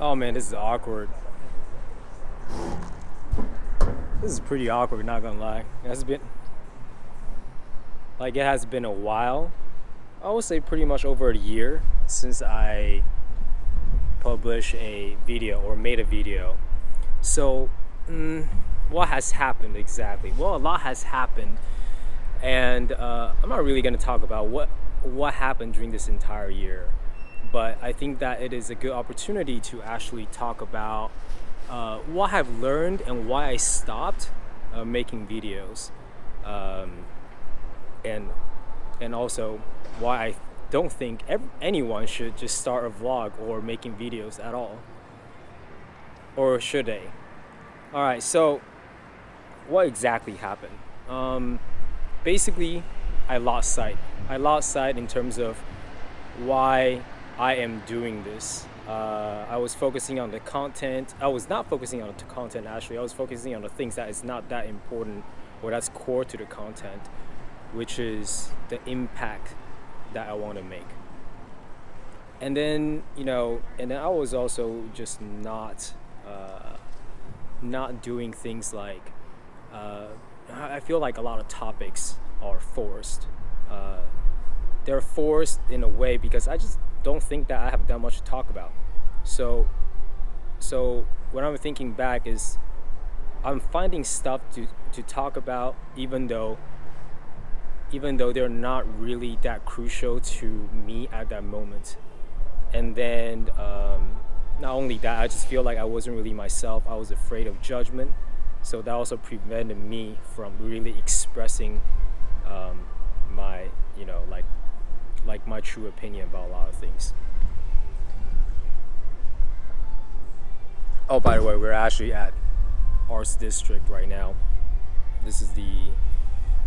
Oh man, this is awkward. This is pretty awkward, not gonna lie. It has been a while. I would say pretty much over a year since I published a video or made a video. So, what has happened exactly? Well, a lot has happened, and I'm not really gonna talk about what happened during this entire year. But I think that it is a good opportunity to actually talk about what I've learned and why I stopped making videos, and also why I don't think anyone should just start a vlog or making videos at all, or should they? All right, so what exactly happened? Basically, I lost sight. I lost sight in terms of why I am doing this. I was focusing on the content. I was not focusing on the content actually. I was focusing on the things that is not that important or that's core to the content, which is the impact that I want to make. And then I was also just not doing things like I feel like a lot of topics are forced. They're forced in a way because I just don't think that I have that much to talk about. So when I'm thinking back is I'm finding stuff to talk about even though they're not really that crucial to me at that moment. And then not only that, I just feel like I wasn't really myself. I was afraid of judgment. So that also prevented me from really expressing my like my true opinion about a lot of things. Oh, by the way, we're actually at Arts District right now. This is the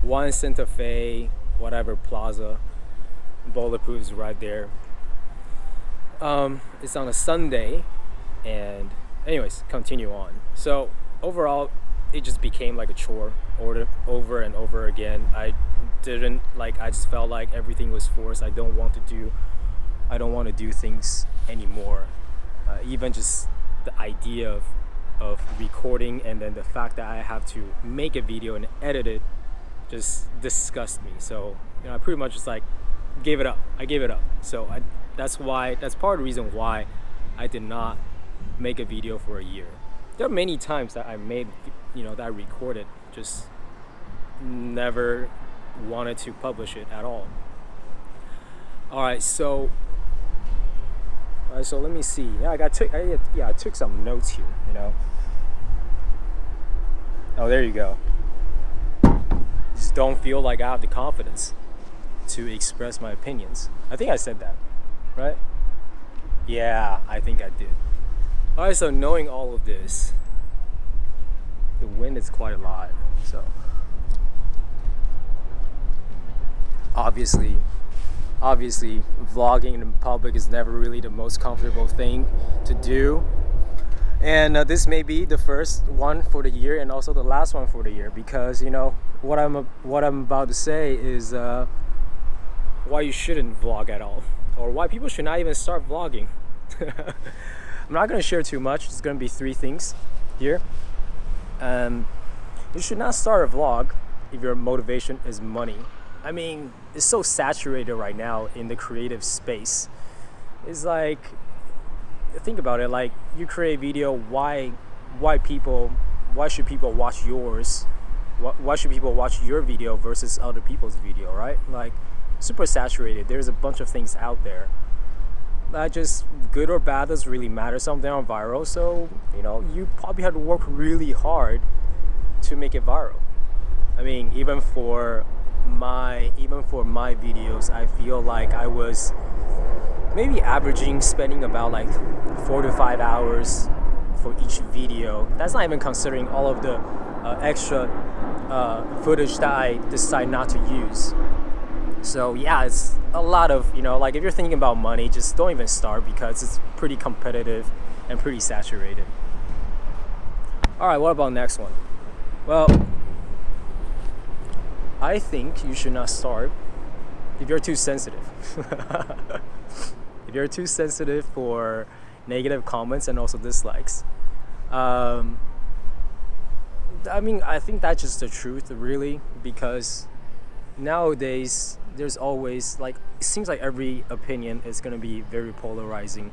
One Santa Fe, whatever plaza. Bulletproof is right there. It's on a Sunday, and anyways, continue on. So overall, it just became like a chore over and over again. I just felt like everything was forced. I don't want to do things anymore. Even just the idea of recording and then the fact that I have to make a video and edit it just disgusts me. So I pretty much just gave it up. I gave it up. So that's part of the reason why I did not make a video for a year. There are many times that I made, that I recorded, just never wanted to publish it at all. All right, so let me see. Yeah, I took some notes here. Oh, there you go. Just don't feel like I have the confidence to express my opinions. I think I said that, right? Yeah, I think I did. All right, so knowing all of this, the wind is quite a lot. So obviously vlogging in public is never really the most comfortable thing to do, and this may be the first one for the year and also the last one for the year, because what I'm about to say is why you shouldn't vlog at all, or why people should not even start vlogging. I'm not going to share too much. It's going to be 3 things here. You should not start a vlog if your motivation is money. I mean, it's so saturated right now in the creative space. It's like, think about it, like you create a video, why should people watch yours? Why should people watch your video versus other people's video, right? Like, super saturated. There's a bunch of things out there. That just good or bad doesn't really matter. Some of them are viral, so you probably have to work really hard to make it viral. I mean, even for my videos, I feel like I was maybe spending about 4 to 5 hours for each video. That's not even considering all of the extra footage that I decide not to use. So yeah, it's a lot of, if you're thinking about money, just don't even start, because it's pretty competitive and pretty saturated. All right, what about next one? Well, I think you should not start if you're too sensitive. If you're too sensitive for negative comments and also dislikes. I mean, I think that's just the truth, really, because nowadays there's always, like, it seems like every opinion is going to be very polarizing.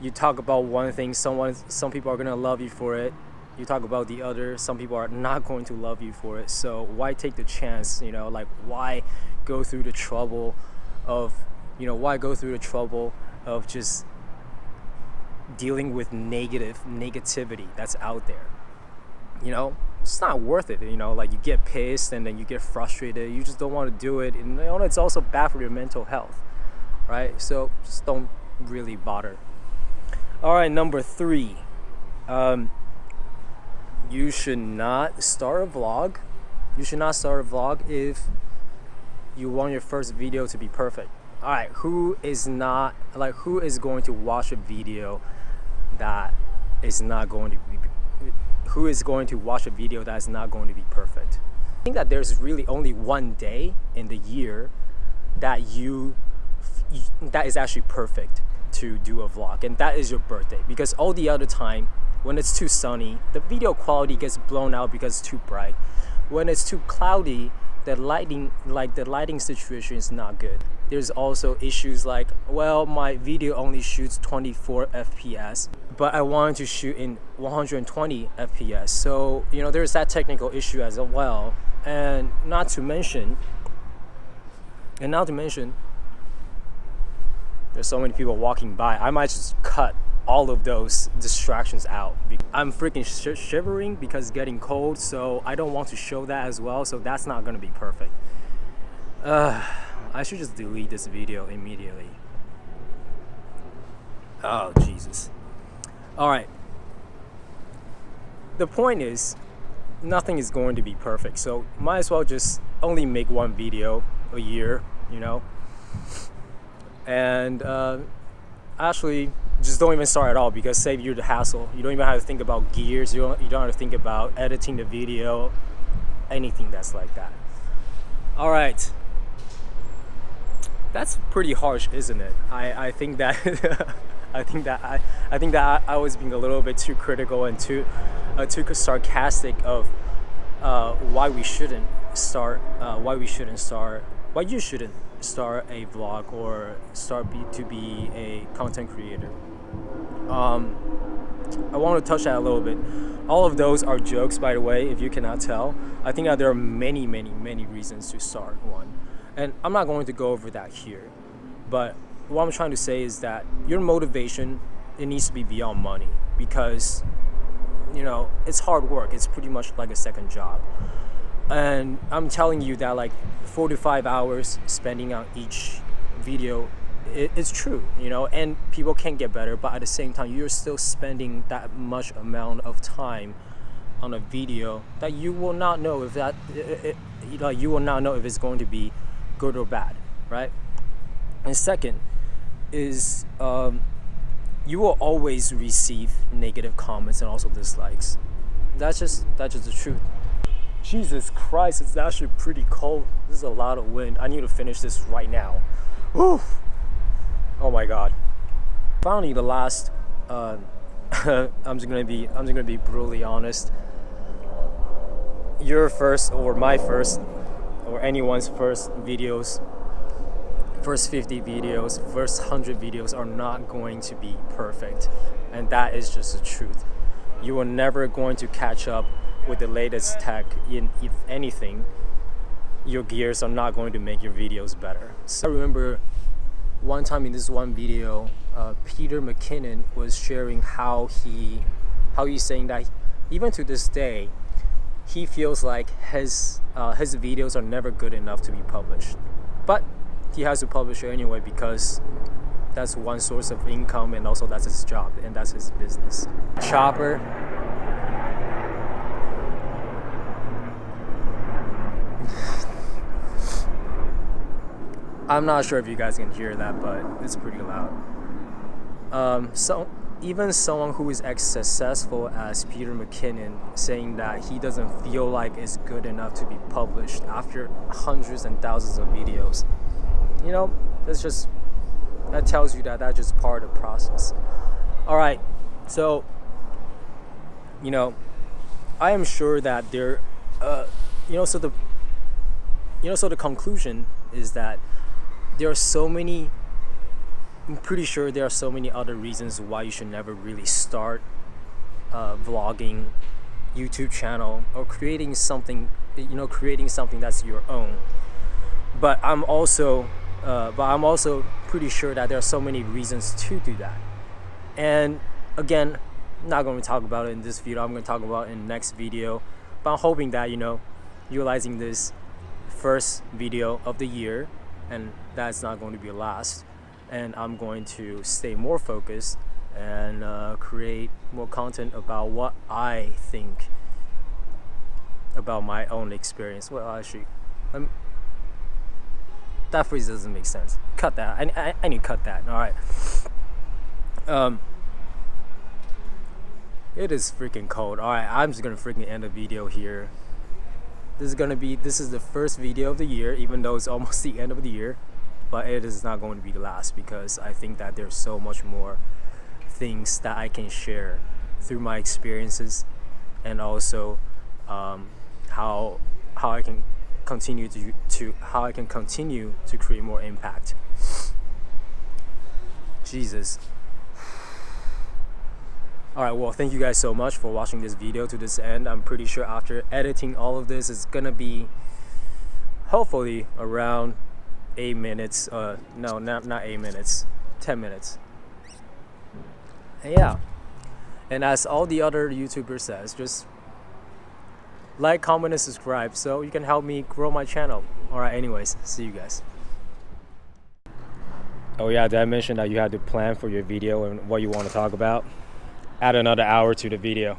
You talk about one thing, some people are going to love you for it. You talk about the other, some people are not going to love you for it. So why take the chance, you know, like, why go through the trouble of, you know, why go through the trouble of just dealing with negativity that's out there? You know, it's not worth it. You know, like, you get pissed and then you get frustrated, you just don't want to do it, and, you know, it's also bad for your mental health, right? So just don't really bother. All right, number 3, you should not start a vlog. You should not start a vlog if you want your first video to be perfect. All right, who is going to watch a video that is not going to be perfect? I think that there's really only one day in the year that that is actually perfect to do a vlog, and that is your birthday. Because all the other time, when it's too sunny, the video quality gets blown out because it's too bright. When it's too cloudy, the lighting situation is not good. There's also issues like, well, my video only shoots 24 FPS, but I wanted to shoot in 120 FPS. So, you know, there's that technical issue as well. And not to mention, there's so many people walking by. I might just cut all of those distractions out. I'm freaking shivering because it's getting cold, so I don't want to show that as well, so that's not gonna be perfect. I should just delete this video immediately. Oh, Jesus. All right. The point is, nothing is going to be perfect, so might as well just only make one video a year, you know? And actually, just don't even start at all, because save you the hassle. You don't even have to think about gears. You don't have to think about editing the video, anything that's like that. All right, that's pretty harsh, isn't it? I think that I think that I was being a little bit too critical and too sarcastic of why you shouldn't start a vlog or to be a content creator. I want to touch that a little bit. All of those are jokes, by the way, if you cannot tell. I think that there are many reasons to start one, and I'm not going to go over that here. But what I'm trying to say is that your motivation, it needs to be beyond money, because, you know, it's hard work. It's pretty much like a second job. And I'm telling you that, like, 4 to 5 hours spending on each video, it's true, you know, and people can get better, but at the same time, you're still spending that much amount of time on a video that you will not know if you will not know if it's going to be good or bad, right? And second is you will always receive negative comments and also dislikes. That's just the truth. Jesus Christ, it's actually pretty cold. This is a lot of wind. I need to finish this right now. Whew. Oh my God. Finally, the last. I'm just gonna be brutally honest. Your first, or my first, or anyone's first videos, first 50 videos, first 100 videos are not going to be perfect, and that is just the truth. You are never going to catch up with the latest tech. If anything, your gears are not going to make your videos better. So I remember one time in this one video, Peter McKinnon was sharing how he's saying that even to this day, he feels like his videos are never good enough to be published, but he has to publish it anyway because that's one source of income, and also that's his job, and that's his business. Chopper. I'm not sure if you guys can hear that, but it's pretty loud. So even someone who is as successful as Peter McKinnon saying that he doesn't feel like it's good enough to be published after hundreds and thousands of videos, you know, that tells you that that's just part of the process. All right, so I am sure that there, you know, so the so the conclusion is that there are so many. I'm pretty sure there are so many other reasons why you should never really start vlogging, YouTube channel, or creating something that's your own. But I'm also pretty sure that there are so many reasons to do that. And again, I'm not going to talk about it in this video. I'm going to talk about it in the next video. But I'm hoping that utilizing this first video of the year, and that's not going to be the last. And I'm going to stay more focused and create more content about what I think about my own experience. Well, actually, that phrase doesn't make sense. Cut that. I need to cut that. All right. It is freaking cold. All right, I'm just gonna freaking end the video here. This is the first video of the year, even though it's almost the end of the year. But it is not going to be the last, because I think that there's so much more things that I can share through my experiences, and also how I can continue to create more impact. Jesus. All right, well, thank you guys so much for watching this video to this end. I'm pretty sure after editing all of this, it's gonna be hopefully around 8 minutes. No, not 8 minutes, 10 minutes. And yeah, and as all the other YouTubers says, just like, comment, and subscribe so you can help me grow my channel. All right, anyways, see you guys. Oh yeah, did I mention that you had to plan for your video and what you want to talk about? Add another hour to the video.